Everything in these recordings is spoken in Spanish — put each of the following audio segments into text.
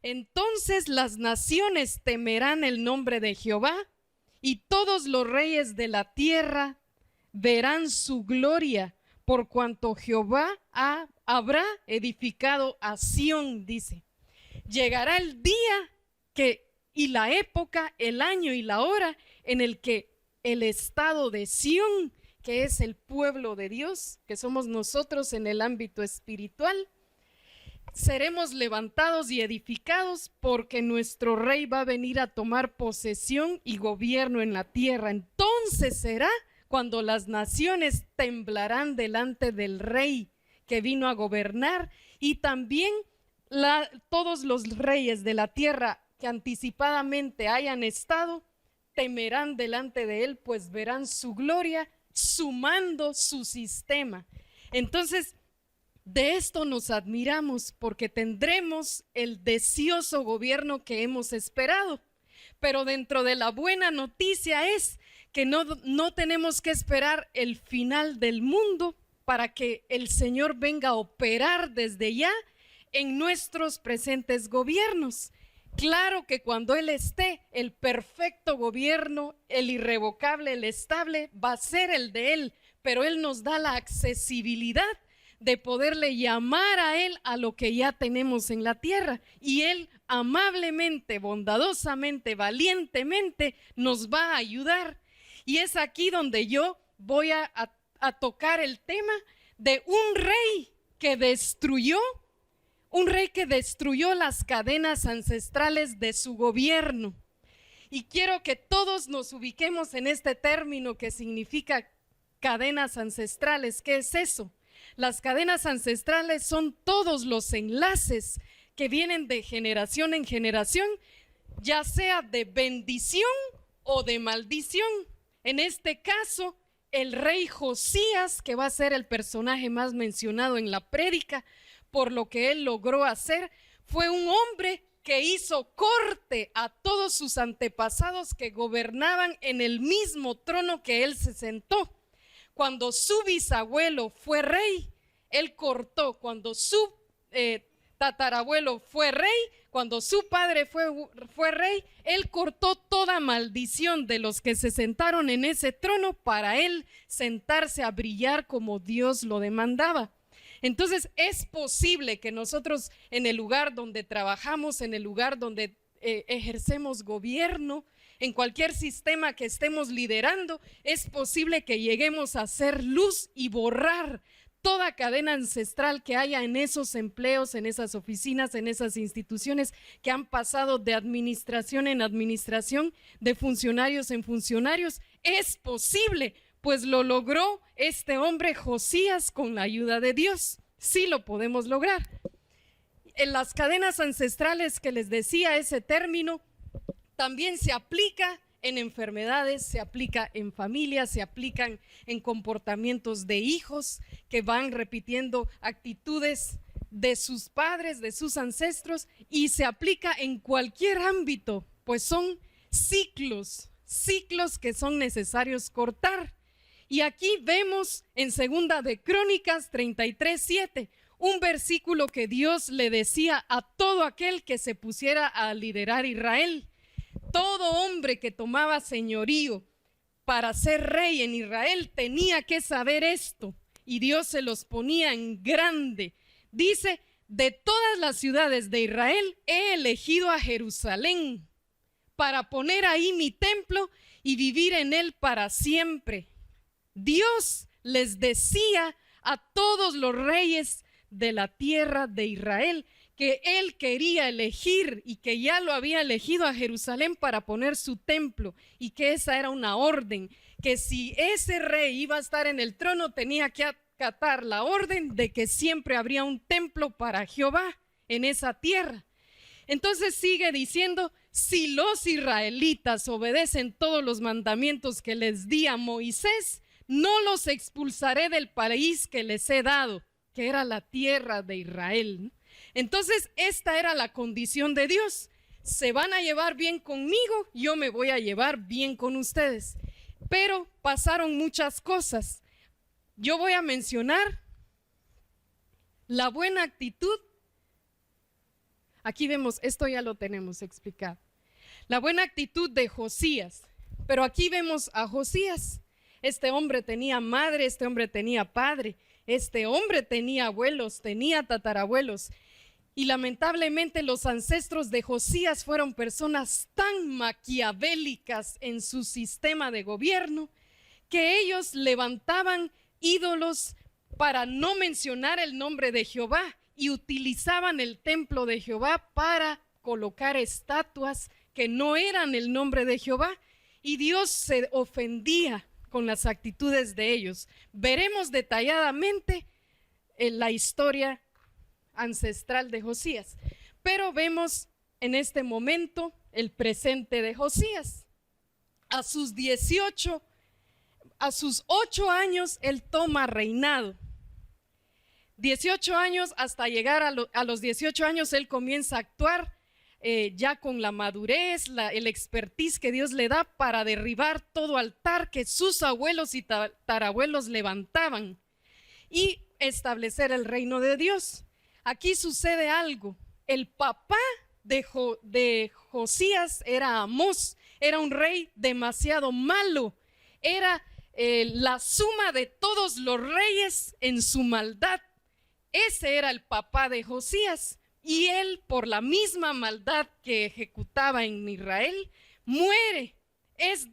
Entonces las naciones temerán el nombre de Jehová, y todos los reyes de la tierra verán su gloria, por cuanto Jehová habrá edificado a Sión, dice. Llegará el día y la época, el año y la hora en el que el estado de Sión, que es el pueblo de Dios, que somos nosotros en el ámbito espiritual, seremos levantados y edificados, porque nuestro rey va a venir a tomar posesión y gobierno en la tierra. Entonces será cuando las naciones temblarán delante del rey que vino a gobernar, y también todos los reyes de la tierra que anticipadamente hayan estado temerán delante de él, pues verán su gloria, su mando, su sistema. Entonces, de esto nos admiramos, porque tendremos el deseoso gobierno que hemos esperado. Pero dentro de la buena noticia es que no tenemos que esperar el final del mundo para que el Señor venga a operar desde ya en nuestros presentes gobiernos. Claro que cuando Él esté, el perfecto gobierno, el irrevocable, el estable, va a ser el de Él, pero Él nos da la accesibilidad de poderle llamar a Él a lo que ya tenemos en la tierra, y Él amablemente, bondadosamente, valientemente nos va a ayudar. Y es aquí donde yo voy a tocar el tema de un rey que destruyó las cadenas ancestrales de su gobierno. Y quiero que todos nos ubiquemos en este término que significa cadenas ancestrales. ¿Qué es eso? Las cadenas ancestrales son todos los enlaces que vienen de generación en generación, ya sea de bendición o de maldición. En este caso, el rey Josías, que va a ser el personaje más mencionado en la prédica, por lo que él logró hacer, fue un hombre que hizo corte a todos sus antepasados que gobernaban en el mismo trono que él se sentó. Cuando su bisabuelo fue rey, él cortó. Cuando su tatarabuelo fue rey, cuando su padre fue rey, él cortó toda maldición de los que se sentaron en ese trono para él sentarse a brillar como Dios lo demandaba. Entonces es posible que nosotros en el lugar donde trabajamos, en el lugar donde ejercemos gobierno, en cualquier sistema que estemos liderando, es posible que lleguemos a hacer luz y borrar toda cadena ancestral que haya en esos empleos, en esas oficinas, en esas instituciones que han pasado de administración en administración, de funcionarios en funcionarios. Es posible, pues lo logró este hombre Josías con la ayuda de Dios. Sí lo podemos lograr. En las cadenas ancestrales que les decía, ese término también se aplica en enfermedades, se aplica en familias, se aplican en comportamientos de hijos que van repitiendo actitudes de sus padres, de sus ancestros, y se aplica en cualquier ámbito, pues son ciclos que son necesarios cortar. Y aquí vemos en Segunda de Crónicas 33:7, un versículo que Dios le decía a todo aquel que se pusiera a liderar Israel. Todo hombre que tomaba señorío para ser rey en Israel tenía que saber esto, y Dios se los ponía en grande. Dice: de todas las ciudades de Israel he elegido a Jerusalén para poner ahí mi templo y vivir en él para siempre. Dios les decía a todos los reyes de la tierra de Israel que él quería elegir, y que ya lo había elegido a Jerusalén para poner su templo, y que esa era una orden, que si ese rey iba a estar en el trono tenía que acatar la orden de que siempre habría un templo para Jehová en esa tierra. Entonces sigue diciendo: si los israelitas obedecen todos los mandamientos que les di a Moisés, no los expulsaré del país que les he dado, que era la tierra de Israel. Entonces esta era la condición de Dios: se van a llevar bien conmigo, yo me voy a llevar bien con ustedes. Pero pasaron muchas cosas. Yo voy a mencionar la buena actitud Aquí vemos, esto ya lo tenemos explicado. La buena actitud de Josías. Pero aquí vemos a Josías. Este hombre tenía madre, este hombre tenía padre, este hombre tenía abuelos, tenía tatarabuelos. Y lamentablemente los ancestros de Josías fueron personas tan maquiavélicas en su sistema de gobierno que ellos levantaban ídolos para no mencionar el nombre de Jehová y utilizaban el templo de Jehová para colocar estatuas que no eran el nombre de Jehová, y Dios se ofendía con las actitudes de ellos. Veremos detalladamente la historia ancestral de Josías, pero vemos en este momento el presente de Josías. A sus 8 años él toma reinado. 18 años, hasta llegar a los 18 años él comienza a actuar ya con la madurez, el expertise que Dios le da para derribar todo altar que sus abuelos y tatarabuelos levantaban y establecer el reino de Dios. Aquí sucede algo. El papá de Josías era Amós, era un rey demasiado malo, era la suma de todos los reyes en su maldad. Ese era el papá de Josías, y él, por la misma maldad que ejecutaba en Israel, muere. Es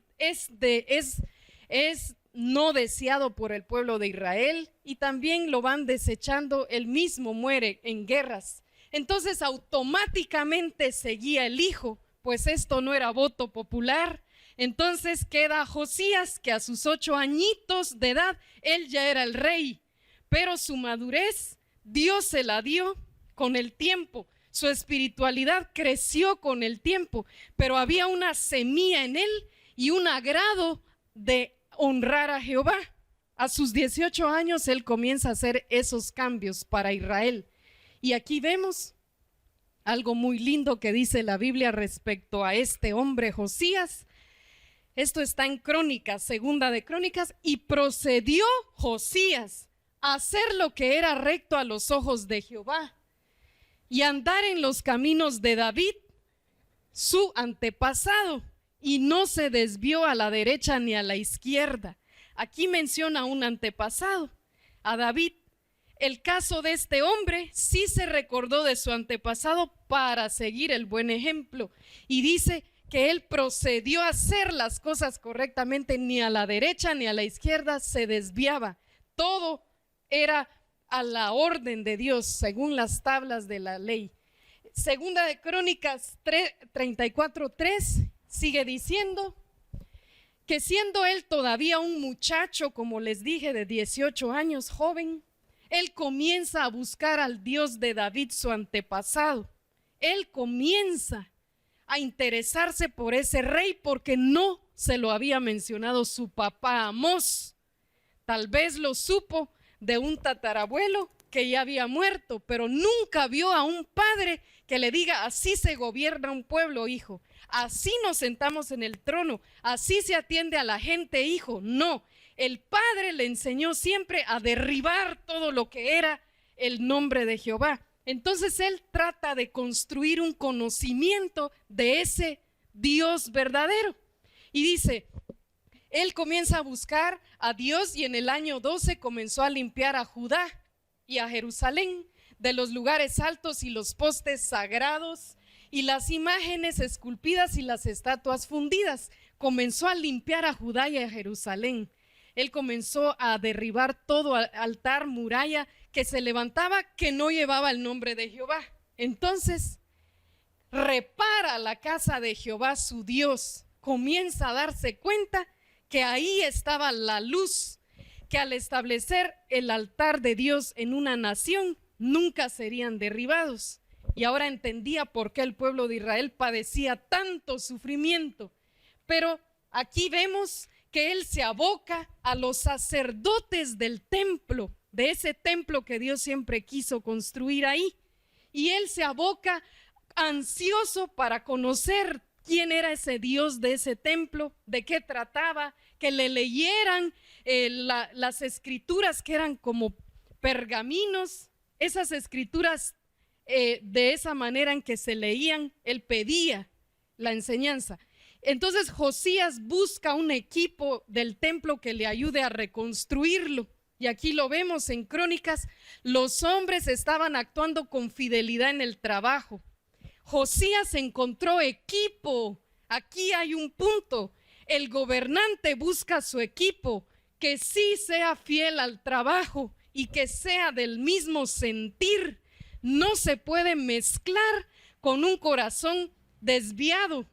no deseado por el pueblo de Israel, y también lo van desechando. Él mismo muere en guerras. Entonces automáticamente seguía el hijo, pues esto no era voto popular. Entonces queda Josías, que a sus 8 añitos de edad él ya era el rey, pero su madurez Dios se la dio con el tiempo. Su espiritualidad creció con el tiempo, pero había una semilla en él y un agrado de honrar a Jehová. A sus 18 años él comienza a hacer esos cambios para Israel. Y aquí vemos algo muy lindo que dice la Biblia respecto a este hombre Josías. Esto está en Crónicas, segunda de Crónicas. Y procedió Josías a hacer lo que era recto a los ojos de Jehová y andar en los caminos de David, su antepasado, y no se desvió a la derecha ni a la izquierda. Aquí menciona un antepasado, a David. El caso de este hombre sí se recordó de su antepasado para seguir el buen ejemplo, y dice que él procedió a hacer las cosas correctamente, ni a la derecha ni a la izquierda se desviaba. Todo era a la orden de Dios, según las tablas de la ley. Segunda de Crónicas 34:3 sigue diciendo que siendo él todavía un muchacho, como les dije, de 18 años, joven, él comienza a buscar al Dios de David, su antepasado. Él comienza a interesarse por ese rey porque no se lo había mencionado su papá Amós. Tal vez lo supo de un tatarabuelo que ya había muerto, pero nunca vio a un padre que le diga: así se gobierna un pueblo, hijo, así nos sentamos en el trono, así se atiende a la gente, hijo. No, el padre le enseñó siempre a derribar todo lo que era el nombre de Jehová. Entonces él trata de construir un conocimiento de ese Dios verdadero, y dice: él comienza a buscar a Dios, y en el año 12 comenzó a limpiar a Judá y a Jerusalén de los lugares altos y los postes sagrados y las imágenes esculpidas y las estatuas fundidas. Comenzó a limpiar a Judá y a Jerusalén. Él comenzó a derribar todo altar, muralla que se levantaba que no llevaba el nombre de Jehová. Entonces repara la casa de Jehová su Dios. Comienza a darse cuenta que ahí estaba la luz, que al establecer el altar de Dios en una nación nunca serían derribados. Y ahora entendía por qué el pueblo de Israel padecía tanto sufrimiento. Pero aquí vemos que él se aboca a los sacerdotes del templo, de ese templo que Dios siempre quiso construir ahí. Y él se aboca ansioso para conocer quién era ese Dios de ese templo, de qué trataba, que le leyeran las escrituras que eran como pergaminos. Esas escrituras de esa manera en que se leían, él pedía la enseñanza. Entonces Josías busca un equipo del templo que le ayude a reconstruirlo. Y aquí lo vemos en Crónicas, los hombres estaban actuando con fidelidad en el trabajo. Josías encontró equipo. Aquí hay un punto. El gobernante busca su equipo, que sí sea fiel al trabajo y que sea del mismo sentir. No se puede mezclar con un corazón desviado.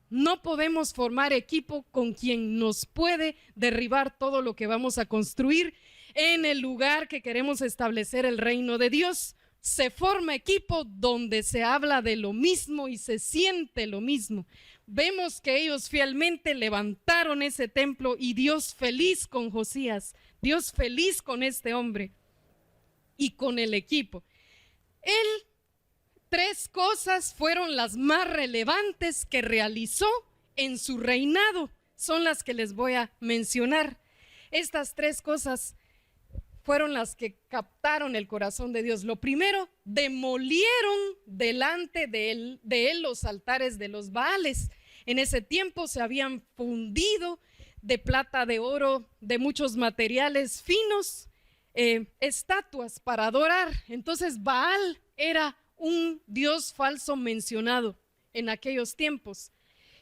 No podemos formar equipo con quien nos puede derribar todo lo que vamos a construir en el lugar que queremos establecer el reino de Dios. Se forma equipo donde se habla de lo mismo y se siente lo mismo. Vemos que ellos fielmente levantaron ese templo y Dios feliz con Josías, Dios feliz con este hombre y con el equipo. Tres cosas fueron las más relevantes que realizó en su reinado. Son las que les voy a mencionar. Estas tres cosas fueron las que captaron el corazón de Dios. Lo primero, demolieron delante de él los altares de los Baales. En ese tiempo se habían fundido de plata, de oro, de muchos materiales finos, estatuas para adorar. Entonces Baal era un dios falso mencionado en aquellos tiempos.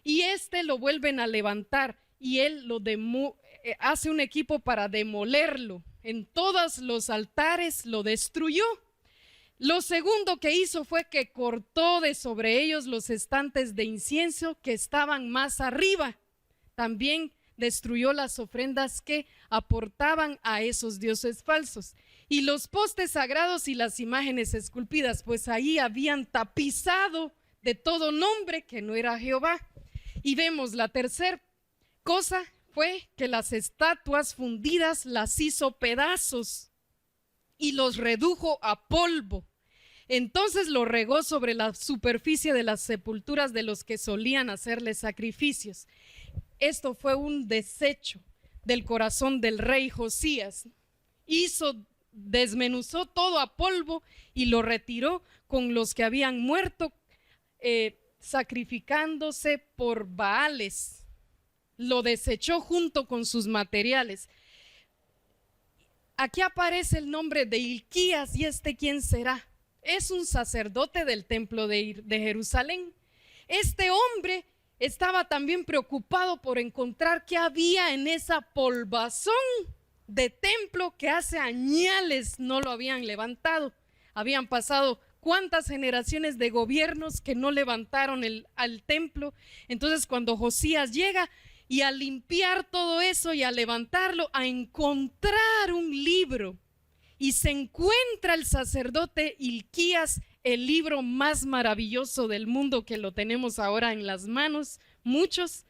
Y lo vuelven a levantar y él hace un equipo para demolerlo. En todos los altares lo destruyó. Lo segundo que hizo fue que cortó de sobre ellos los estantes de incienso que estaban más arriba. También destruyó las ofrendas que aportaban a esos dioses falsos. Y los postes sagrados y las imágenes esculpidas, pues ahí habían tapizado de todo nombre que no era Jehová. Y vemos la tercera cosa fue que las estatuas fundidas las hizo pedazos y los redujo a polvo. Entonces lo regó sobre la superficie de las sepulturas de los que solían hacerle sacrificios. Esto fue un desecho del corazón del rey Josías. Desmenuzó todo a polvo y lo retiró con los que habían muerto sacrificándose por Baales. Lo desechó junto con sus materiales. Aquí aparece el nombre de Hilquías. ¿Y quién será? Es un sacerdote del templo de Jerusalén. Este hombre estaba también preocupado por encontrar qué había en esa polvazón de templo que hace añales no lo habían levantado. Habían pasado cuántas generaciones de gobiernos que no levantaron al templo. Entonces cuando Josías llega y a limpiar todo eso y a levantarlo, a encontrar un libro, y se encuentra el sacerdote Hilquías, el libro más maravilloso del mundo que lo tenemos ahora en las manos, muchos,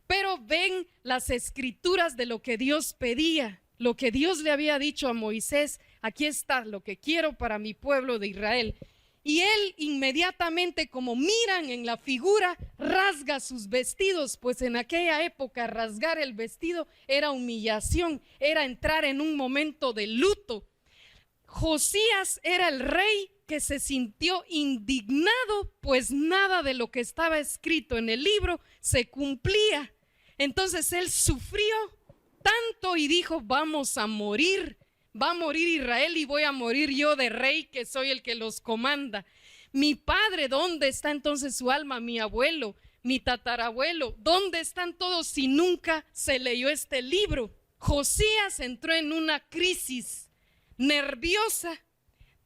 pero ven las escrituras de lo que Dios pedía, lo que Dios le había dicho a Moisés: aquí está lo que quiero para mi pueblo de Israel. Y él inmediatamente, como miran en la figura, rasga sus vestidos, pues en aquella época rasgar el vestido era humillación, era entrar en un momento de luto. Josías era el rey que se sintió indignado, pues nada de lo que estaba escrito en el libro se cumplía. Entonces él sufrió tanto y dijo: vamos a morir. Va a morir Israel y voy a morir yo de rey, que soy el que los comanda. Mi padre, ¿dónde está entonces su alma? Mi abuelo, mi tatarabuelo, ¿dónde están todos si nunca se leyó este libro? Josías entró en una crisis nerviosa,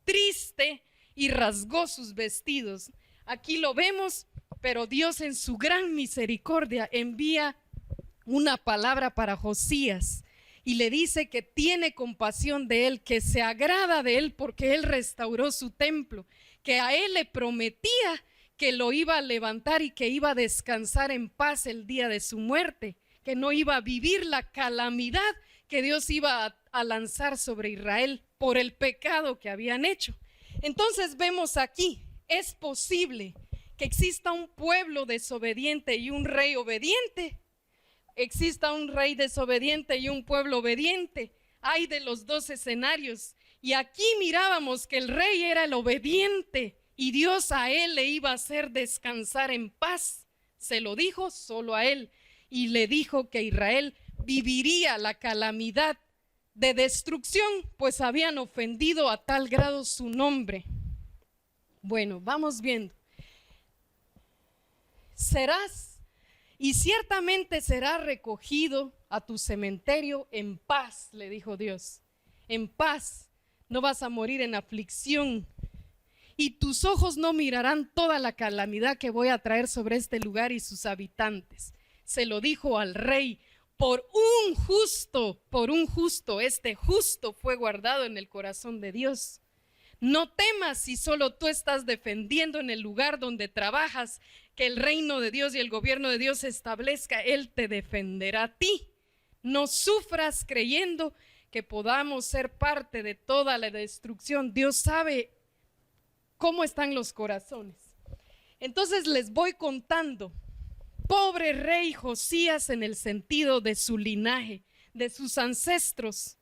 triste, y rasgó sus vestidos. Aquí lo vemos, pero Dios en su gran misericordia envía una palabra para Josías. Y le dice que tiene compasión de él, que se agrada de él porque él restauró su templo, que a él le prometía que lo iba a levantar y que iba a descansar en paz el día de su muerte, que no iba a vivir la calamidad que Dios iba a lanzar sobre Israel por el pecado que habían hecho. Entonces vemos aquí, es posible que exista un pueblo desobediente y un rey obediente. Exista un rey desobediente y un pueblo obediente. Hay de los dos escenarios. Y aquí mirábamos que el rey era el obediente y Dios a él le iba a hacer descansar en paz. Se lo dijo solo a él y le dijo que Israel viviría la calamidad de destrucción, pues habían ofendido a tal grado su nombre. Bueno, vamos viendo. Serás, y ciertamente serás recogido a tu cementerio en paz, le dijo Dios. En paz, no vas a morir en aflicción. Y tus ojos no mirarán toda la calamidad que voy a traer sobre este lugar y sus habitantes. Se lo dijo al rey, por un justo, este justo fue guardado en el corazón de Dios. No temas si solo tú estás defendiendo en el lugar donde trabajas, que el reino de Dios y el gobierno de Dios se establezca, Él te defenderá a ti. No sufras creyendo que podamos ser parte de toda la destrucción. Dios sabe cómo están los corazones. Entonces les voy contando. Pobre rey Josías en el sentido de su linaje, de sus ancestros.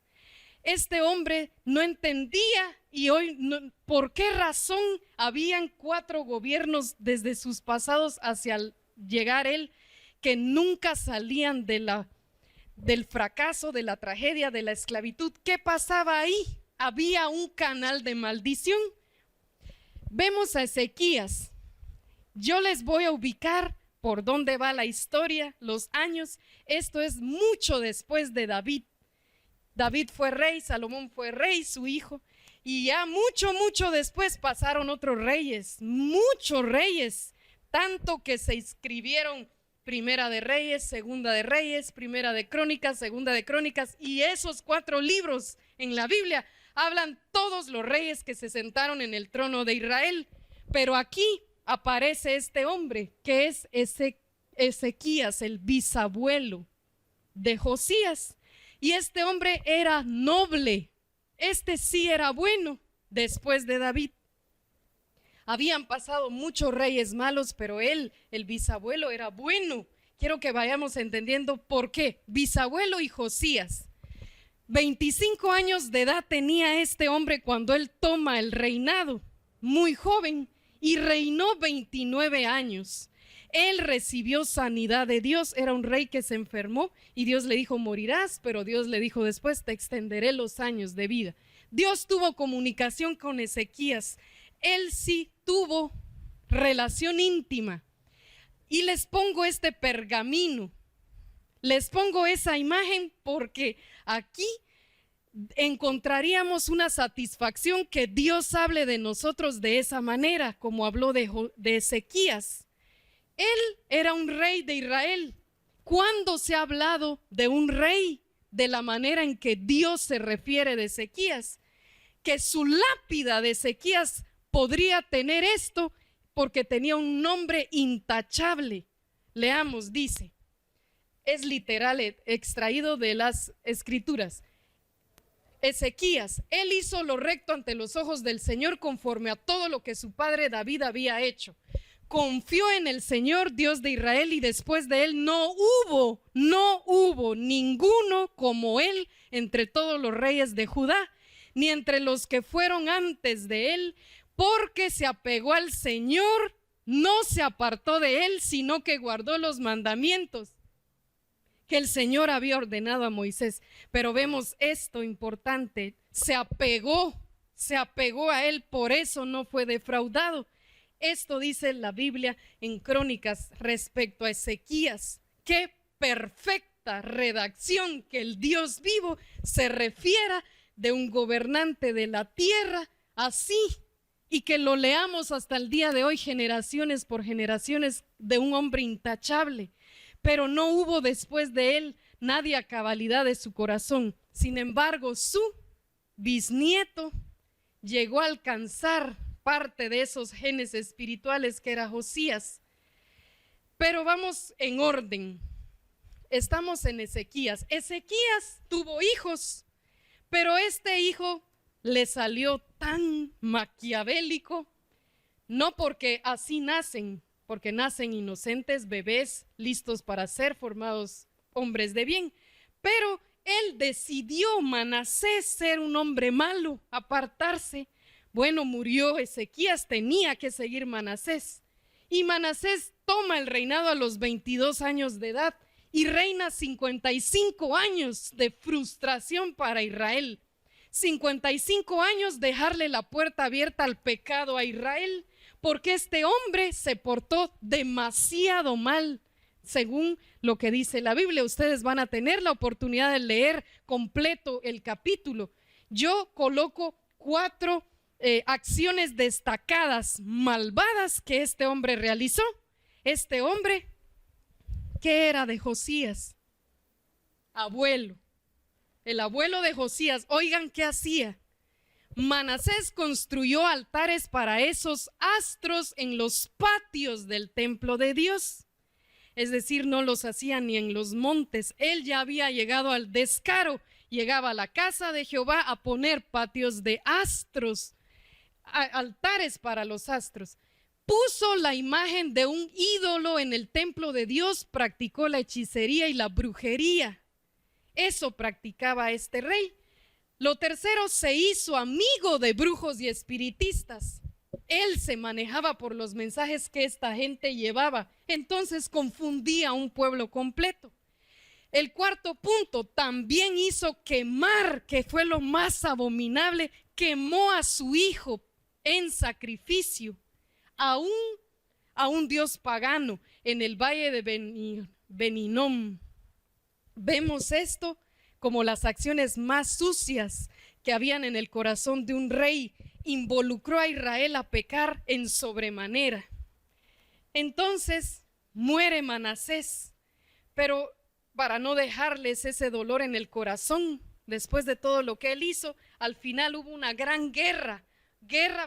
Este hombre no entendía y hoy por qué razón habían 4 gobiernos desde sus pasados hacia llegar él que nunca salían del fracaso, de la tragedia, de la esclavitud. ¿Qué pasaba ahí? Había un canal de maldición. Vemos a Ezequías. Yo les voy a ubicar por dónde va la historia, los años. Esto es mucho después de David. David fue rey, Salomón fue rey, su hijo, y ya mucho después pasaron otros reyes, muchos reyes, tanto que se escribieron Primera de Reyes, Segunda de Reyes, Primera de Crónicas, Segunda de Crónicas, y esos 4 libros en la Biblia hablan todos los reyes que se sentaron en el trono de Israel. Pero aquí aparece este hombre que es Ezequías, el bisabuelo de Josías. Y este hombre era noble, este sí era bueno después de David. Habían pasado muchos reyes malos, pero él, el bisabuelo, era bueno. Quiero que vayamos entendiendo por qué. Bisabuelo y Josías. 25 años de edad tenía este hombre cuando él toma el reinado, muy joven, y reinó 29 años. Él recibió sanidad de Dios, era un rey que se enfermó y Dios le dijo morirás, pero Dios le dijo después te extenderé los años de vida. Dios tuvo comunicación con Ezequías, él sí tuvo relación íntima. Y les pongo este pergamino, les pongo esa imagen porque aquí encontraríamos una satisfacción que Dios hable de nosotros de esa manera, como habló de Ezequías. Él era un rey de Israel. ¿Cuándo se ha hablado de un rey de la manera en que Dios se refiere de Ezequías? Que su lápida de Ezequías podría tener esto porque tenía un nombre intachable. Leamos, dice, es literal, extraído de las escrituras. Ezequías, él hizo lo recto ante los ojos del Señor conforme a todo lo que su padre David había hecho. Confió en el Señor Dios de Israel y después de él no hubo ninguno como él entre todos los reyes de Judá, ni entre los que fueron antes de él, porque se apegó al Señor, no se apartó de él, sino que guardó los mandamientos que el Señor había ordenado a Moisés. Pero vemos esto importante, se apegó a él, por eso no fue defraudado. Esto dice la Biblia en Crónicas respecto a Ezequías. Qué perfecta redacción que el Dios vivo se refiera de un gobernante de la tierra así, y que lo leamos hasta el día de hoy, generaciones por generaciones, de un hombre intachable. Pero no hubo después de él nadie a cabalidad de su corazón. Sin embargo, su bisnieto llegó a alcanzar parte de esos genes espirituales que era Josías. Pero vamos en orden. Estamos en Ezequías. Ezequías tuvo hijos, pero este hijo le salió tan maquiavélico, no porque así nacen, porque nacen inocentes, bebés, listos para ser formados hombres de bien, pero él decidió, Manasés, ser un hombre malo, apartarse, Bueno, murió Ezequías, tenía que seguir Manasés. Y Manasés toma el reinado a los 22 años de edad y reina 55 años de frustración para Israel. 55 años dejarle la puerta abierta al pecado a Israel, porque este hombre se portó demasiado mal, según lo que dice la Biblia. Ustedes van a tener la oportunidad de leer completo el capítulo. Yo coloco 4 acciones destacadas, malvadas, que este hombre realizó. Este hombre, ¿qué era de Josías? Abuelo. El abuelo de Josías. Oigan qué hacía. Manasés construyó altares para esos astros en los patios del templo de Dios. Es decir, no los hacía ni en los montes. Él ya había llegado al descaro. Llegaba a la casa de Jehová a poner patios de astros, altares para los astros. Puso la imagen de un ídolo en el templo de Dios, practicó la hechicería y la brujería. Eso practicaba este rey. Lo tercero, se hizo amigo de brujos y espiritistas. Él se manejaba por los mensajes que esta gente llevaba, entonces confundía a un pueblo completo. El cuarto punto, también hizo quemar, que fue lo más abominable, quemó a su hijo en sacrificio a un dios pagano en el valle de Ben-Hinnom. Vemos esto como las acciones más sucias que habían en el corazón de un rey. Involucró a Israel a pecar en sobremanera. Entonces muere Manasés, pero para no dejarles ese dolor en el corazón, después de todo lo que él hizo, al final hubo una gran guerra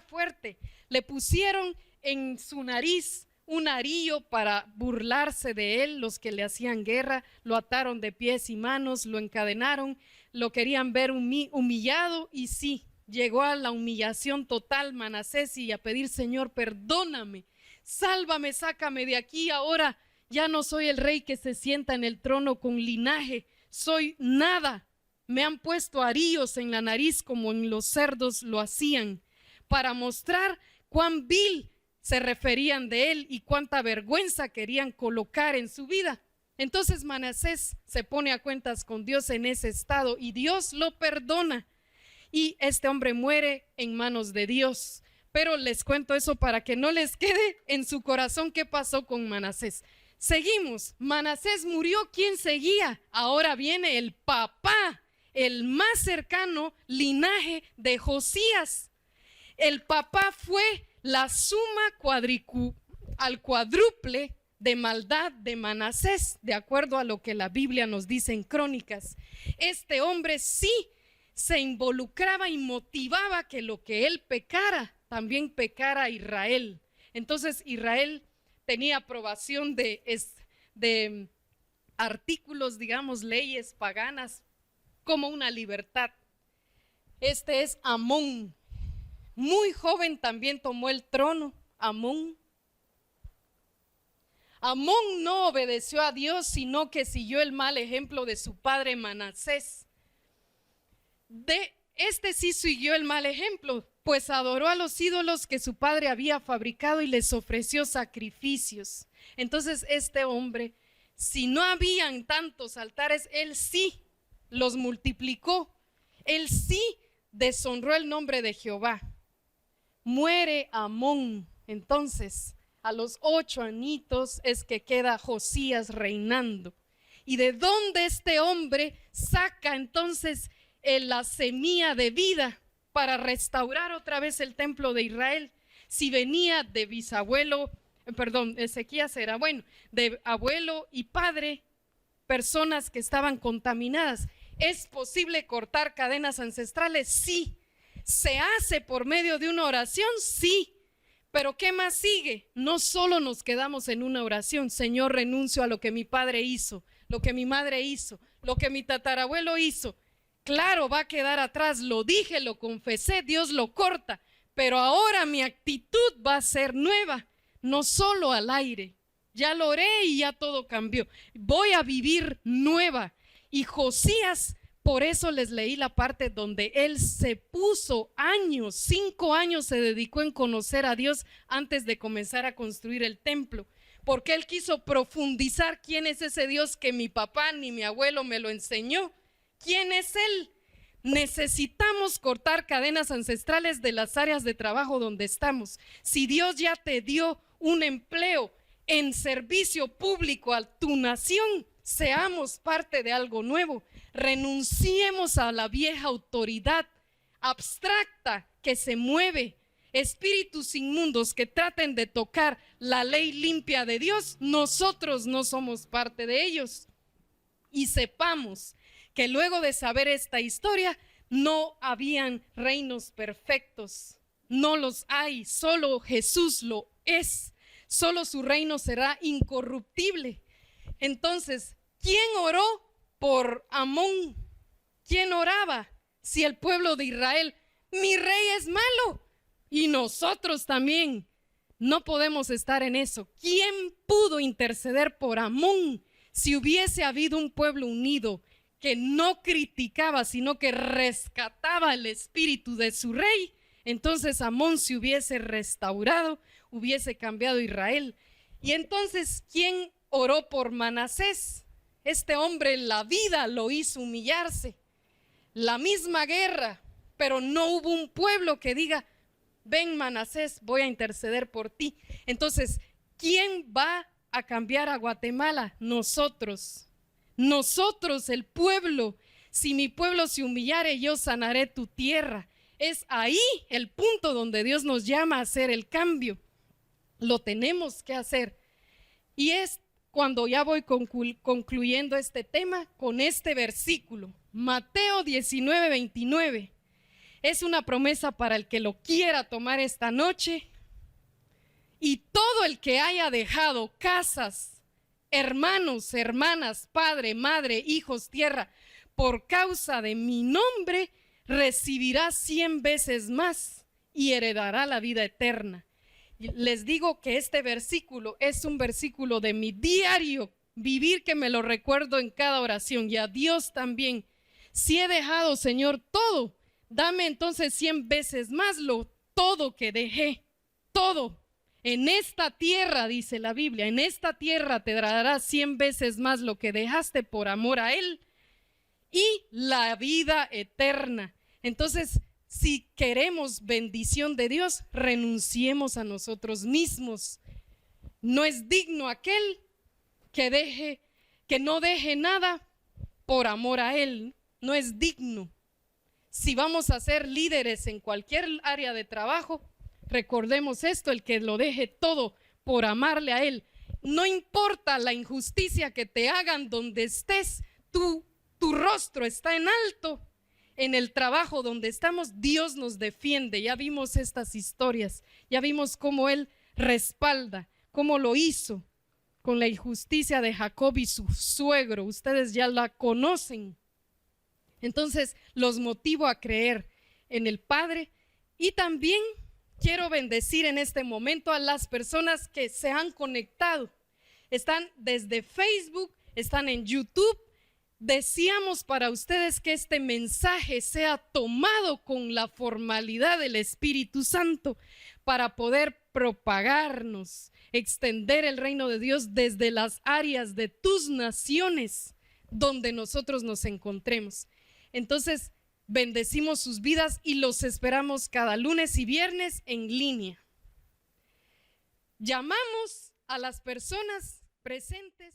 fuerte. Le pusieron en su nariz un arillo para burlarse de él, los que le hacían guerra, lo ataron de pies y manos, lo encadenaron, lo querían ver humillado, y sí, llegó a la humillación total Manasés y a pedir: Señor, perdóname, sálvame, sácame de aquí, ahora ya no soy el rey que se sienta en el trono con linaje, soy nada. Me han puesto arillos en la nariz como en los cerdos lo hacían, para mostrar cuán vil se referían de él y cuánta vergüenza querían colocar en su vida. Entonces Manasés se pone a cuentas con Dios en ese estado y Dios lo perdona. Y este hombre muere en manos de Dios. Pero les cuento eso para que no les quede en su corazón qué pasó con Manasés. Seguimos. Manasés murió. ¿Quién seguía? Ahora viene el papá, el más cercano linaje de Josías. El papá fue la suma al cuádruple de maldad de Manasés, de acuerdo a lo que la Biblia nos dice en Crónicas. Este hombre sí se involucraba y motivaba que lo que él pecara, también pecara Israel. Entonces Israel tenía aprobación de artículos, digamos, leyes paganas, como una libertad. Este es Amón. Muy joven también tomó el trono, Amón. Amón no obedeció a Dios, sino que siguió el mal ejemplo de su padre Manasés. Este sí siguió el mal ejemplo, pues adoró a los ídolos que su padre había fabricado y les ofreció sacrificios. Entonces este hombre, si no habían tantos altares, él sí los multiplicó. Él sí deshonró el nombre de Jehová. Muere Amón. Entonces, a los 8 añitos es que queda Josías reinando. ¿Y de dónde este hombre saca entonces la semilla de vida para restaurar otra vez el templo de Israel? Si venía de bisabuelo, Ezequías era de abuelo y padre, personas que estaban contaminadas. ¿Es posible cortar cadenas ancestrales? Sí. ¿Se hace por medio de una oración? Sí. Pero ¿qué más sigue? No solo nos quedamos en una oración: Señor, renuncio a lo que mi padre hizo, lo que mi madre hizo, lo que mi tatarabuelo hizo. Claro, va a quedar atrás, lo dije, lo confesé, Dios lo corta, pero ahora mi actitud va a ser nueva, no solo al aire. Ya lo oré y ya todo cambió. Voy a vivir nueva. Y Josías Por eso les leí la parte donde él se puso años, 5 años se dedicó en conocer a Dios antes de comenzar a construir el templo, porque él quiso profundizar quién es ese Dios que mi papá ni mi abuelo me lo enseñó. ¿Quién es él? Necesitamos cortar cadenas ancestrales de las áreas de trabajo donde estamos. Si Dios ya te dio un empleo en servicio público a tu nación, seamos parte de algo nuevo. Renunciemos a la vieja autoridad abstracta que se mueve. Espíritus inmundos que traten de tocar la ley limpia de Dios, nosotros no somos parte de ellos. Y sepamos que luego de saber esta historia, no habían reinos perfectos. No los hay, solo Jesús lo es. Solo su reino será incorruptible. Entonces, ¿quién oró por Amón? ¿Quién oraba? Si el pueblo de Israel, mi rey es malo, y nosotros también. No podemos estar en eso. ¿Quién pudo interceder por Amón si hubiese habido un pueblo unido que no criticaba, sino que rescataba el espíritu de su rey? Entonces Amón se hubiese restaurado, hubiese cambiado Israel. Y entonces, ¿quién oró por Manasés? Este hombre la vida lo hizo humillarse. La misma guerra, pero no hubo un pueblo que diga, ven Manasés, voy a interceder por ti. Entonces, ¿quién va a cambiar a Guatemala? Nosotros. Nosotros, el pueblo. Si mi pueblo se humillare, yo sanaré tu tierra. Es ahí el punto donde Dios nos llama a hacer el cambio. Lo tenemos que hacer. Y es cuando ya voy concluyendo este tema con este versículo. Mateo 19:29. Es una promesa para el que lo quiera tomar esta noche. Y todo el que haya dejado casas, hermanos, hermanas, padre, madre, hijos, tierra, por causa de mi nombre, recibirá 100 veces más y heredará la vida eterna. Les digo que este versículo es un versículo de mi diario vivir, que me lo recuerdo en cada oración, y a Dios también. Si he dejado, Señor, todo, dame entonces 100 veces más todo que dejé, todo. En esta tierra, dice la Biblia, en esta tierra te dará 100 veces más lo que dejaste por amor a Él y la vida eterna. Entonces, si queremos bendición de Dios, renunciemos a nosotros mismos. No es digno aquel que no deje nada por amor a Él. No es digno. Si vamos a ser líderes en cualquier área de trabajo, recordemos esto: el que lo deje todo por amarle a Él. No importa la injusticia que te hagan donde estés, tu rostro está en alto. En el trabajo donde estamos, Dios nos defiende. Ya vimos estas historias, ya vimos cómo Él respalda, cómo lo hizo con la injusticia de Jacob y su suegro. Ustedes ya la conocen. Entonces, los motivo a creer en el Padre. Y también quiero bendecir en este momento a las personas que se han conectado. Están desde Facebook, están en YouTube. Deseamos para ustedes que este mensaje sea tomado con la formalidad del Espíritu Santo para poder propagarnos, extender el reino de Dios desde las áreas de tus naciones donde nosotros nos encontremos. Entonces, bendecimos sus vidas y los esperamos cada lunes y viernes en línea. Llamamos a las personas presentes.